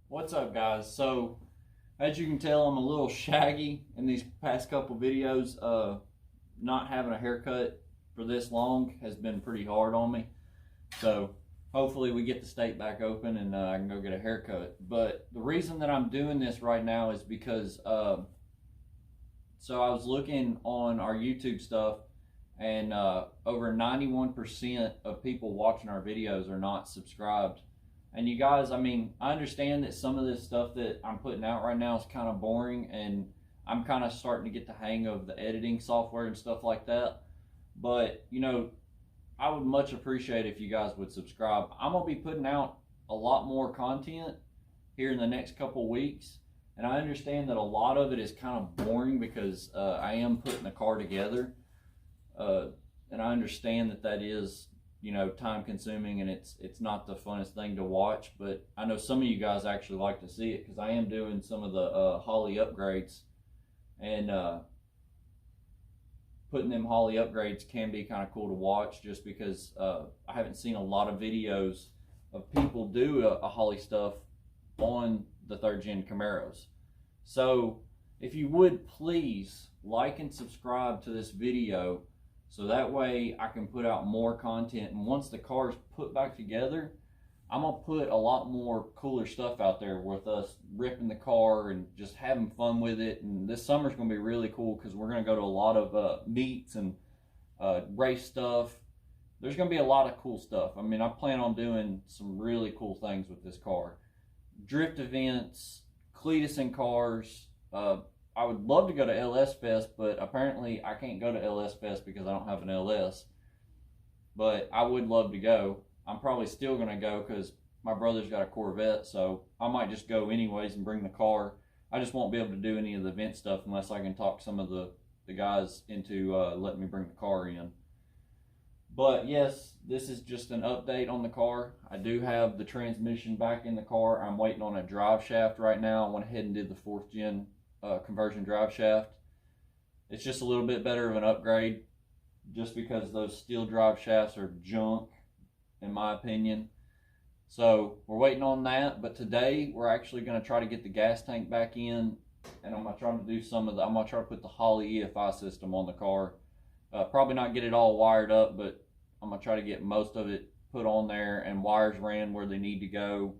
What's up, guys? So as you can tell, I'm a little shaggy in these past couple videos. Not having a haircut for this long has been pretty hard on me, so hopefully we get the state back open and I can go get a haircut. But the reason that I'm doing this right now is because so I was looking on our YouTube stuff, and over 91% of people watching our videos are not subscribed. And you guys, I mean, I understand that some of this stuff that I'm putting out right now is kind of boring, and I'm kind of starting to get the hang of the editing software and stuff like that. But, you know, I would much appreciate if you guys would subscribe. I'm going to be putting out a lot more content here in the next couple weeks. And I understand that a lot of it is kind of boring because I am putting the car together. And I understand that that is, you know, time consuming, and it's not the funnest thing to watch, but I know some of you guys actually like to see it because I am doing some of the Holley upgrades, and putting them Holley upgrades can be kind of cool to watch, just because I haven't seen a lot of videos of people do a Holley stuff on the 3rd gen Camaros. So if you would please like and subscribe to this video, so that way I can put out more content. And once the car is put back together, I'm going to put a lot more cooler stuff out there with us ripping the car and just having fun with it. And this summer's going to be really cool because we're going to go to a lot of meets and race stuff. There's going to be a lot of cool stuff. I mean, I plan on doing some really cool things with this car. Drift events, Cletus in cars. I would love to go to LS Fest, but apparently I can't go to LS Fest because I don't have an LS. But I would love to go. I'm probably still going to go because my brother's got a Corvette, so I might just go anyways and bring the car. I just won't be able to do any of the event stuff unless I can talk some of the guys into letting me bring the car in. But yes, this is just an update on the car. I do have the transmission back in the car. I'm waiting on a drive shaft right now. I went ahead and did the 4th gen conversion drive shaft. It's just a little bit better of an upgrade, just because those steel drive shafts are junk in my opinion. So we're waiting on that. But today we're actually going to try to get the gas tank back in, and I'm going to try to do some of the, I'm going to try to put the Holley EFI system on the car. Probably not get it all wired up, but I'm going to try to get most of it put on there and wires ran where they need to go.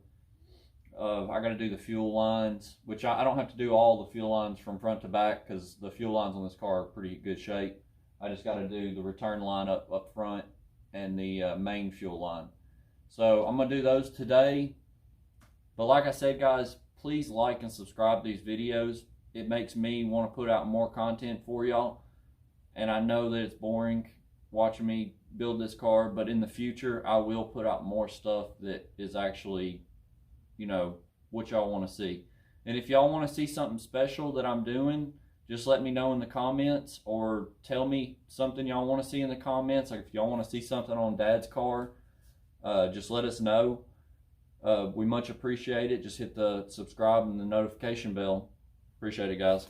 I got to do the fuel lines, which I don't have to do all the fuel lines from front to back because the fuel lines on this car are pretty good shape. I just got to do the return line up front and the main fuel line. So I'm going to do those today. But like I said, guys, please like and subscribe to these videos. It makes me want to put out more content for y'all. And I know that it's boring watching me build this car, but in the future I will put out more stuff that is actually, you know, what y'all want to see. And if y'all want to see something special that I'm doing, just let me know in the comments, or tell me something y'all want to see in the comments. Like if y'all want to see something on Dad's car, just let us know. We much appreciate it. Just hit the subscribe and the notification bell. Appreciate it, guys.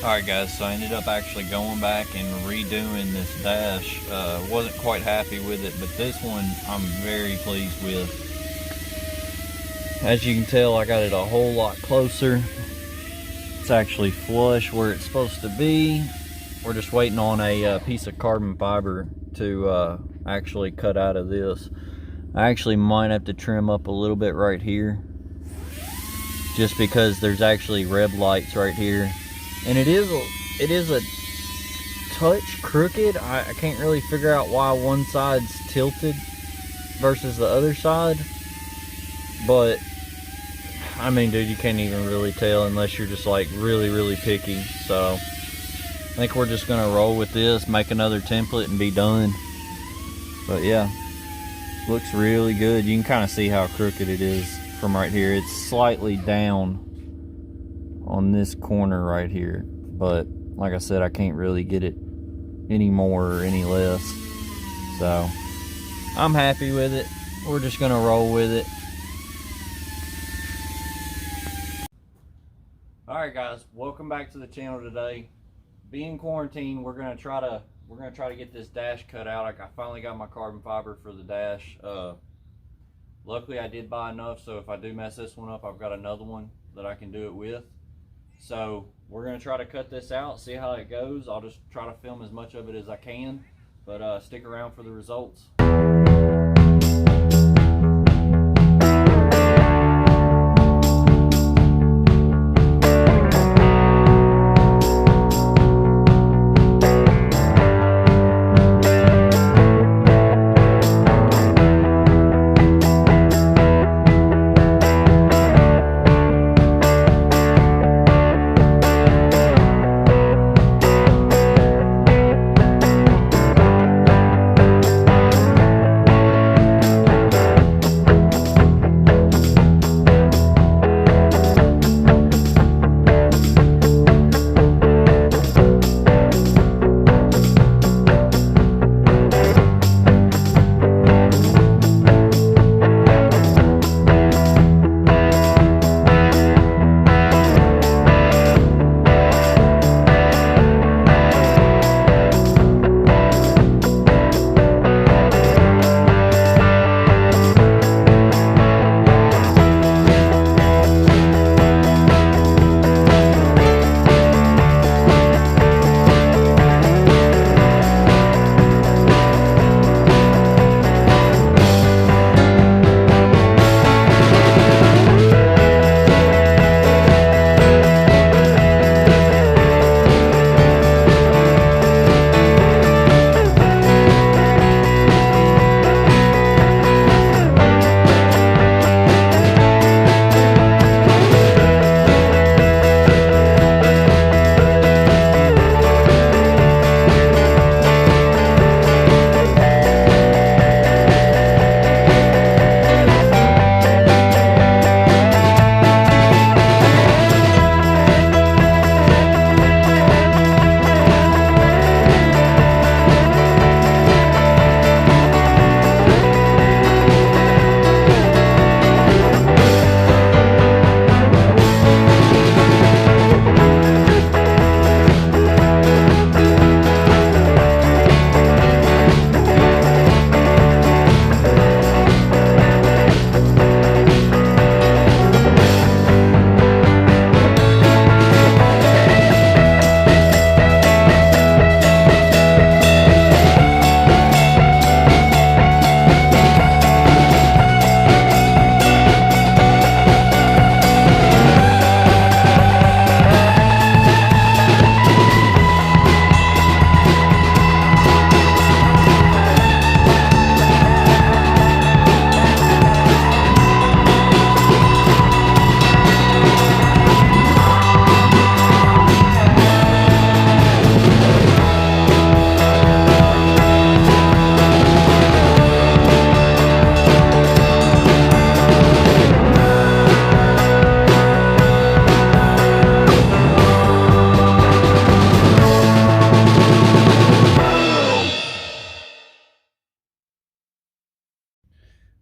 Alright guys, so I ended up actually going back and redoing this dash. Wasn't quite happy with it, but this one I'm very pleased with. As you can tell, I got it a whole lot closer. It's actually flush where it's supposed to be. We're just waiting on a piece of carbon fiber to actually cut out of this. I actually might have to trim up a little bit right here, just because there's actually red lights right here. And it is a touch crooked. I can't really figure out why one side's tilted versus the other side. But I mean, dude, you can't even really tell unless you're just like really picky. So I think we're just gonna roll with this, make another template and be done. But yeah, looks really good. You can kind of see how crooked it is from right here. It's slightly down on this corner right here, but like I said, I can't really get it any more or any less. So I'm happy with it. We're just gonna roll with it. Alright guys, welcome back to the channel today. Being quarantined, we're gonna try to get this dash cut out. I finally got my carbon fiber for the dash. Luckily I did buy enough, so if I do mess this one up, I've got another one that I can do it with. So we're gonna try to cut this out, see how it goes. I'll just try to film as much of it as I can, but stick around for the results.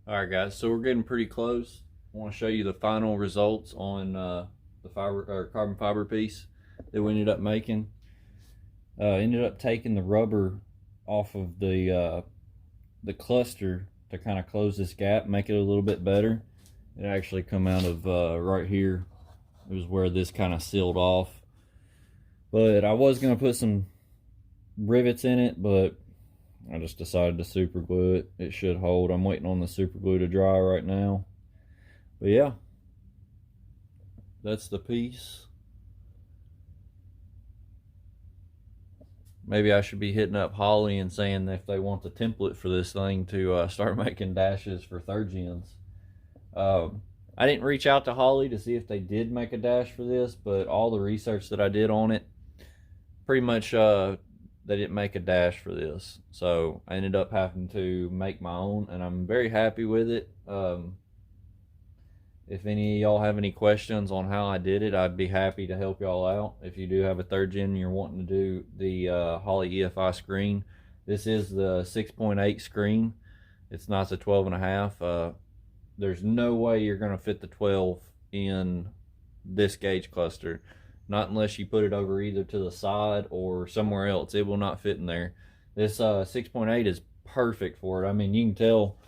Alright guys, so we're getting pretty close. I want to show you the final results on the carbon fiber piece that we ended up making. Ended up taking the rubber off of the cluster to kind of close this gap, make it a little bit better. It actually come out of right here. It was where this kind of sealed off. But I was going to put some rivets in it, but I just decided to super glue it. It should hold. I'm waiting on the super glue to dry right now. But yeah, that's the piece. Maybe I should be hitting up Holley and saying if they want the template for this thing to start making dashes for third gens. I didn't reach out to Holley to see if they did make a dash for this, but all the research that I did on it pretty much they didn't make a dash for this, so I ended up having to make my own, and I'm very happy with it. If any of y'all have any questions on how I did it, I'd be happy to help y'all out. If you do have a third gen and you're wanting to do the Holley EFI screen, this is the 6.8 screen. It's not the 12.5. There's no way you're going to fit the 12 in this gauge cluster. Not unless you put it over either to the side or somewhere else. It will not fit in there. This 6.8 is perfect for it. I mean, you can tell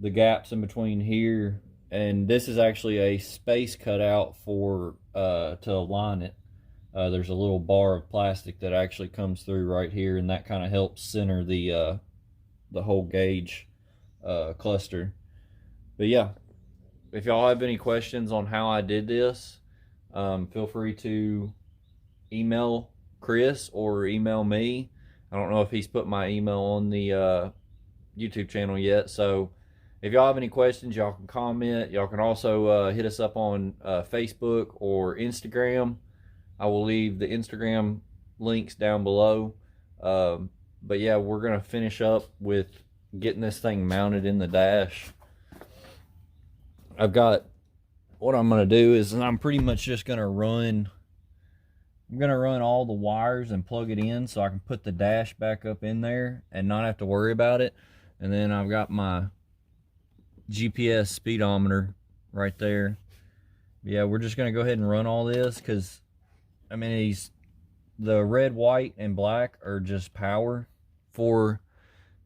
the gaps in between here, and this is actually a space cutout for to align it. There's a little bar of plastic that actually comes through right here, and that kind of helps center the whole gauge cluster. But yeah, if y'all have any questions on how I did this, feel free to email Chris or email me. I don't know if he's put my email on the YouTube channel yet, so if y'all have any questions, y'all can comment. Y'all can also hit us up on Facebook or Instagram. I will leave the Instagram links down below. But yeah, we're going to finish up with getting this thing mounted in the dash. What I'm going to do is I'm pretty much just going to run all the wires and plug it in so I can put the dash back up in there and not have to worry about it. And then I've got my GPS speedometer right there. Yeah, we're just going to go ahead and run all this because, I mean, the red, white, and black are just power for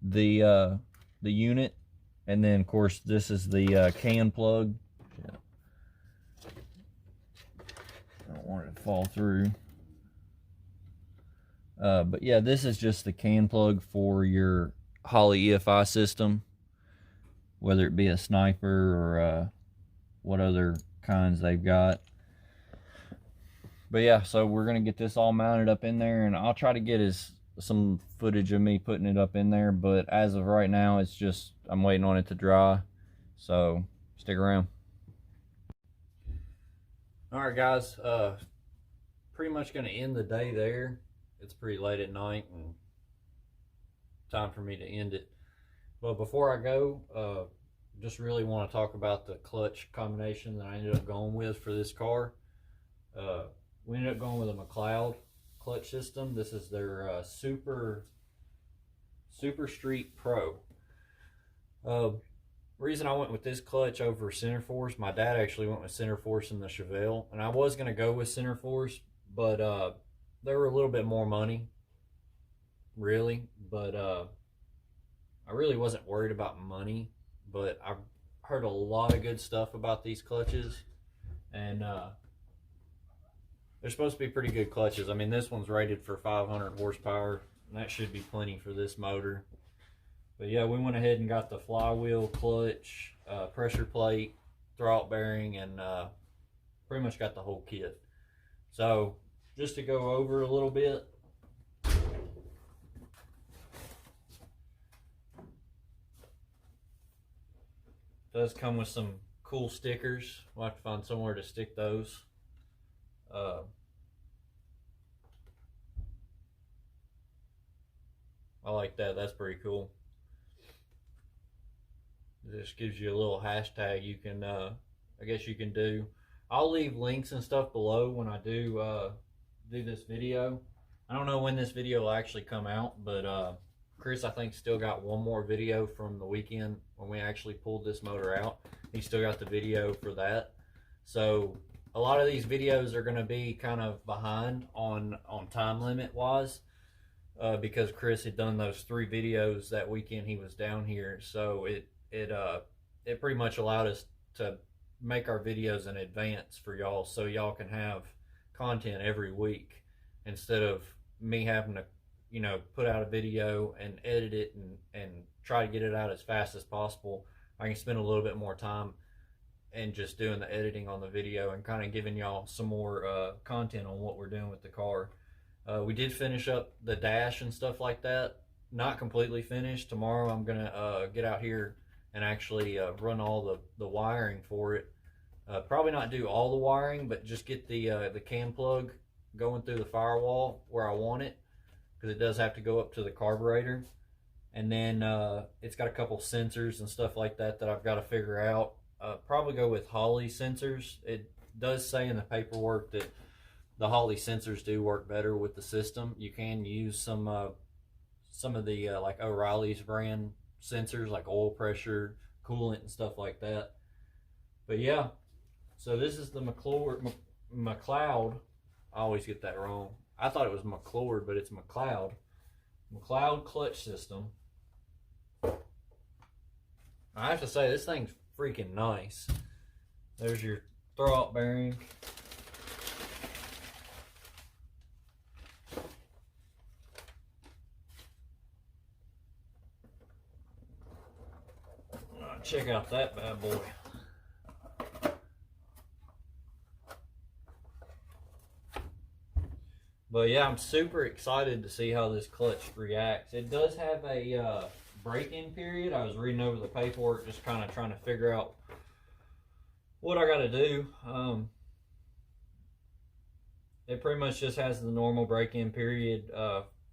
the unit. And then, of course, this is the can plug. Yeah. I don't want it to fall through. But yeah, this is just the can plug for your Holley EFI system, whether it be a sniper or what other kinds they've got. But yeah, so we're gonna get this all mounted up in there, and I'll try to get some footage of me putting it up in there, but as of right now, it's just I'm waiting on it to dry, so stick around. All right, guys, pretty much gonna end the day there. It's pretty late at night and time for me to end it. But before I go, just really want to talk about the clutch combination that I ended up going with for this car. We ended up going with a McLeod clutch system. This is their Super Street Pro. Reason I went with this clutch over Center Force, my dad actually went with Center Force in the Chevelle, and I was going to go with Center Force, but they were a little bit more money, really, but I really wasn't worried about money, but I've heard a lot of good stuff about these clutches, and they're supposed to be pretty good clutches. I mean, this one's rated for 500 horsepower, and that should be plenty for this motor. But yeah, we went ahead and got the flywheel, clutch, pressure plate, throttle bearing, and pretty much got the whole kit. So just to go over a little bit, does come with some cool stickers. We'll have to find somewhere to stick those. I like that. That's pretty cool. This gives you a little hashtag you can, I guess you can do. I'll leave links and stuff below when I do this video. I don't know when this video will actually come out, but Chris, I think, still got one more video from the weekend when we actually pulled this motor out. He still got the video for that. So a lot of these videos are going to be kind of behind on time limit wise, because Chris had done those 3 videos that weekend he was down here. So it pretty much allowed us to make our videos in advance for y'all, so y'all can have content every week instead of me having to, you know, put out a video and edit it and try to get it out as fast as possible. I can spend a little bit more time and just doing the editing on the video and kind of giving y'all some more content on what we're doing with the car. We did finish up the dash and stuff like that. Not completely finished. Tomorrow I'm gonna get out here and actually run all the wiring for it. Probably not do all the wiring, but just get the can plug going through the firewall where I want it. because it does have to go up to the carburetor. And then it's got a couple sensors and stuff like that I've got to figure out. Probably go with Holley sensors. It does say in the paperwork that the Holley sensors do work better with the system. You can use some of the like O'Reilly's brand sensors, like oil pressure, coolant, and stuff like that. But yeah, so this is the McLeod. I always get that wrong. I thought it was McLeod, but it's McLeod. McLeod clutch system. I have to say, this thing's freaking nice. There's your throwout bearing. Check out that bad boy. But yeah, I'm super excited to see how this clutch reacts. It does have a break-in period. I was reading over the paperwork, just kind of trying to figure out what I got to do. It pretty much just has the normal break-in period,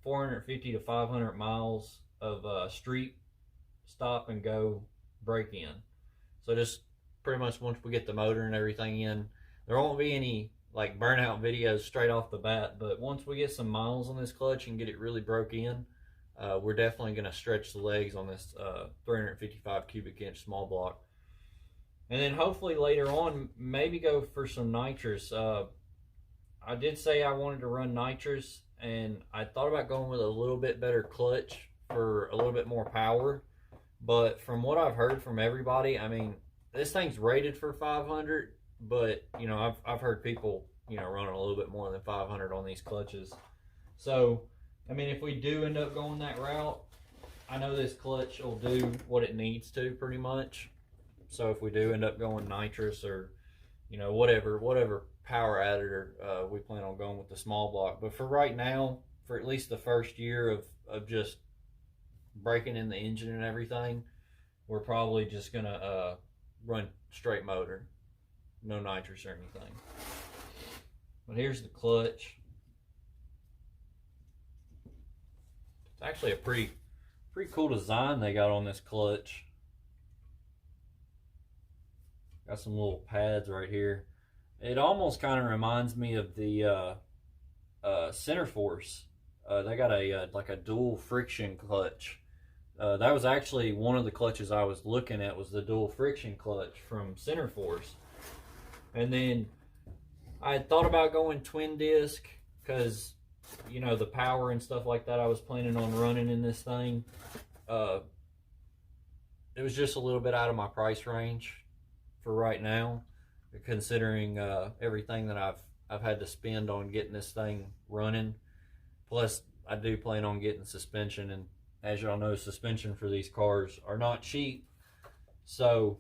450 to 500 miles of street stop and go break-in. So just pretty much once we get the motor and everything in, there won't be any like burnout videos straight off the bat, but once we get some miles on this clutch and get it really broke in, we're definitely going to stretch the legs on this 355 cubic inch small block. And then hopefully later on, maybe go for some nitrous. I did say I wanted to run nitrous, and I thought about going with a little bit better clutch for a little bit more power. But from what I've heard from everybody, I mean, this thing's rated for 500, but you know, I've heard people, you know, running a little bit more than 500 on these clutches. So I mean, if we do end up going that route, I know this clutch will do what it needs to pretty much. So if we do end up going nitrous, or you know, whatever power adder we plan on going with the small block. But for right now, for at least the first year of just breaking in the engine and everything, we're probably just gonna run straight motor, no nitrous or anything. But here's the clutch. It's actually a pretty cool design they got on this clutch. Got some little pads right here. It almost kind of reminds me of the Center Force. They got a like a dual friction clutch. That was actually one of the clutches I was looking at, was the dual friction clutch from Center Force. And then I had thought about going twin disc because, you know, the power and stuff like that I was planning on running in this thing. It was just a little bit out of my price range for right now, considering everything that I've had to spend on getting this thing running. Plus, I do plan on getting suspension, and as y'all know, suspension for these cars are not cheap. So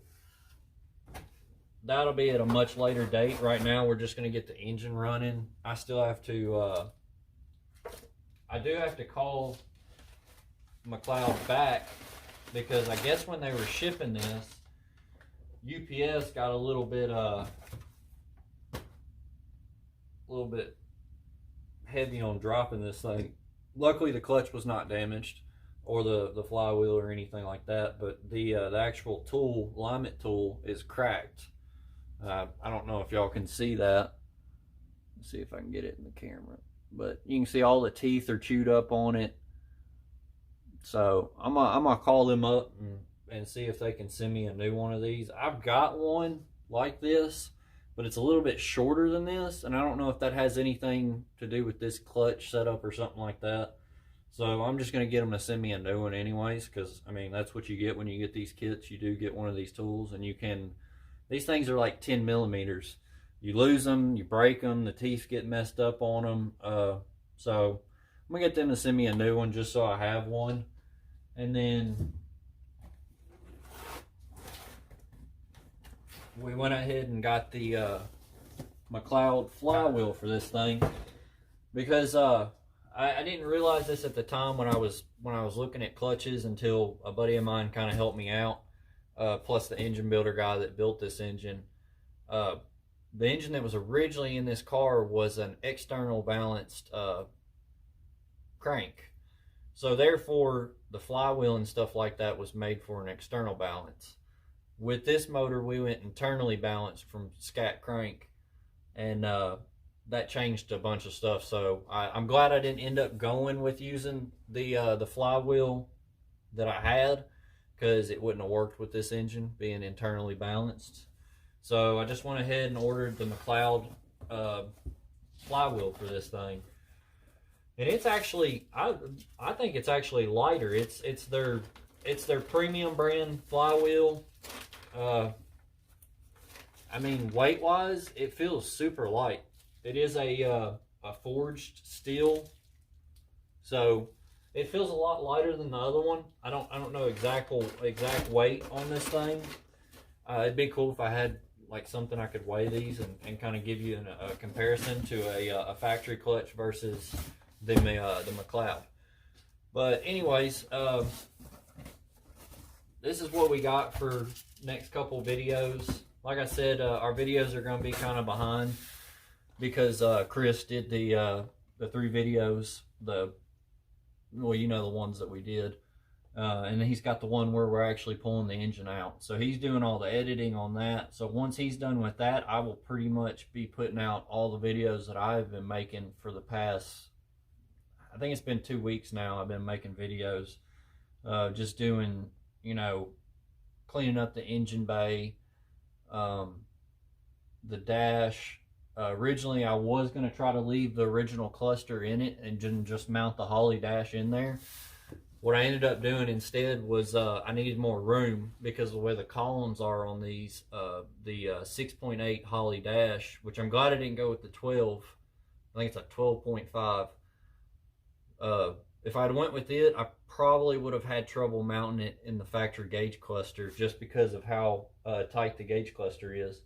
that'll be at a much later date. Right now, we're just going to get the engine running. I still have to, I do have to call McLeod back, because I guess when they were shipping this, UPS got a little bit heavy on dropping this thing. Luckily, the clutch was not damaged, or the flywheel or anything like that, but the actual tool, alignment tool, is cracked. I don't know if y'all can see that. Let's see if I can get it in the camera, but you can see all the teeth are chewed up on it. So I'm gonna call them up and see if they can send me a new one of these. I've got one like this, but it's a little bit shorter than this, and I don't know if that has anything to do with this clutch setup or something like that. So I'm just going to get them to send me a new one anyways, because, I mean, that's what you get when you get these kits. You do get one of these tools, and you can, these things are like 10 millimeters. You lose them, you break them, the teeth get messed up on them. So I'm going to get them to send me a new one just so I have one. And then we went ahead and got the McLeod flywheel for this thing, because I didn't realize this at the time when I was looking at clutches, until a buddy of mine kind of helped me out, plus the engine builder guy that built this engine. The engine that was originally in this car was an external balanced crank. So therefore, the flywheel and stuff like that was made for an external balance. With this motor, we went internally balanced from scat crank, and that changed a bunch of stuff. So I'm glad I didn't end up going with using the flywheel that I had, because it wouldn't have worked with this engine being internally balanced. So I just went ahead and ordered the McLeod flywheel for this thing. And it's actually, I think it's actually lighter. It's their premium brand flywheel. I mean, weight wise, it feels super light. It is a forged steel, so it feels a lot lighter than the other one. I don't know exact weight on this thing. It'd be cool if I had like something I could weigh these and kind of give you a comparison to a factory clutch versus the McLeod. But anyways, this is what we got for next couple videos. Like I said, our videos are going to be kind of behind because Chris did the 3 videos, well, you know, the ones that we did, and he's got the one where we're actually pulling the engine out. So he's doing all the editing on that. So once he's done with that, I will pretty much be putting out all the videos that I've been making for the past, I think it's been 2 weeks now. I've been making videos, just doing, you know, cleaning up the engine bay, the dash. Originally, I was going to try to leave the original cluster in it and just mount the Holley dash in there. What I ended up doing instead was I needed more room because of the way the columns are on these, the 6.8 Holley dash, which I'm glad I didn't go with the 12. I think it's a 12.5. If I'd went with it, I probably would have had trouble mounting it in the factory gauge cluster just because of how tight the gauge cluster is.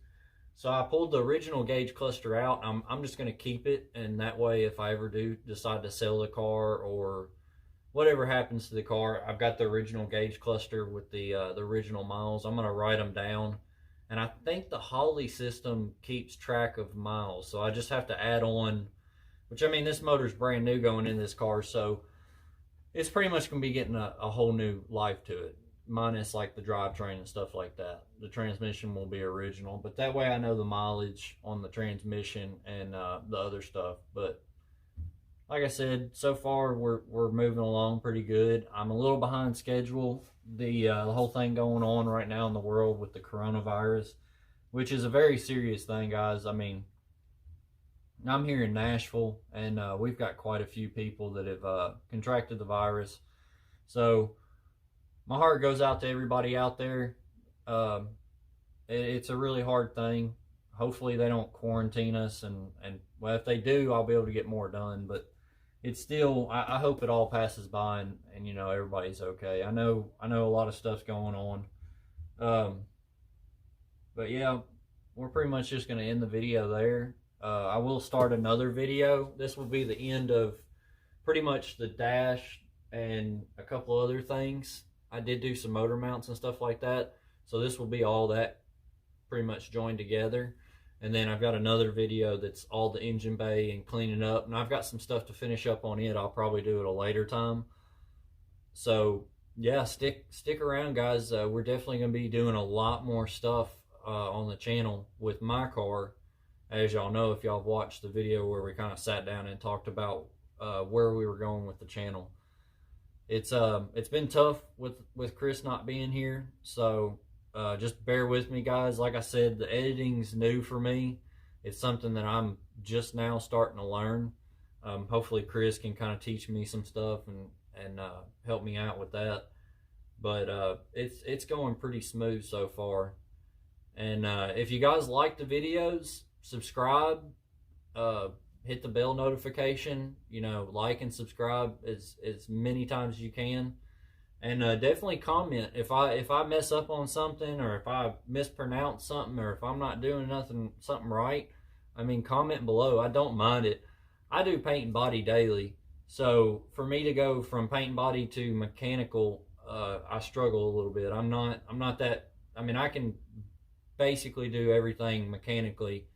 So I pulled the original gauge cluster out. I'm just going to keep it, and that way if I ever do decide to sell the car or whatever happens to the car, I've got the original gauge cluster with the original miles. I'm going to write them down, and I think the Holley system keeps track of miles, so I just have to add on, which, I mean, this motor's brand new going in this car, so it's pretty much going to be getting a whole new life to it, minus like the drivetrain and stuff like that. The transmission will be original, but that way I know the mileage on the transmission and the other stuff. But like I said, so far we're moving along pretty good. I'm a little behind schedule. The whole thing going on right now in the world with the coronavirus, which is a very serious thing, guys. I mean, I'm here in Nashville, and we've got quite a few people that have contracted the virus. So my heart goes out to everybody out there. It's a really hard thing. Hopefully they don't quarantine us, and well, if they do, I'll be able to get more done. But it's still, I hope it all passes by, and you know, everybody's okay. I know a lot of stuff's going on. But yeah, we're pretty much just going to end the video there. I will start another video. This will be the end of pretty much the dash and a couple other things. I did do some motor mounts and stuff like that. So this will be all that pretty much joined together. And then I've got another video that's all the engine bay and cleaning up. And I've got some stuff to finish up on it. I'll probably do it a later time. So yeah, stick around, guys. We're definitely going to be doing a lot more stuff on the channel with my car. As y'all know, if y'all have watched the video where we kind of sat down and talked about where we were going with the channel. It's been tough with Chris not being here, so just bear with me, guys. Like I said, the editing's new for me. It's something that I'm just now starting to learn. Hopefully Chris can kind of teach me some stuff and help me out with that. But it's going pretty smooth so far. And if you guys like the videos, subscribe, hit the bell notification, you know, like and subscribe as many times as you can, and definitely comment if I mess up on something, or if I mispronounce something, or if I'm not doing something right. I mean, comment below. I don't mind it. I do paint and body daily, so for me to go from paint and body to mechanical, I struggle a little bit. I'm not that, I mean, I can basically do everything mechanically,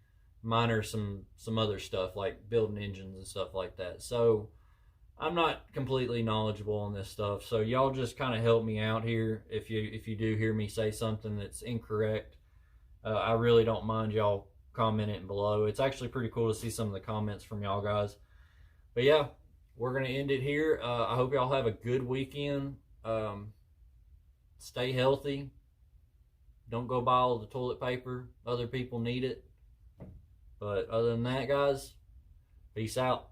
minor some other stuff like building engines and stuff like that. So I'm not completely knowledgeable on this stuff, so y'all just kind of help me out here. If you do hear me say something that's incorrect, I really don't mind y'all commenting below. It's actually pretty cool to see some of the comments from y'all guys. But yeah, we're gonna end it here. I hope y'all have a good weekend. Stay healthy. Don't go buy all the toilet paper. Other people need it. But other than that, guys, peace out.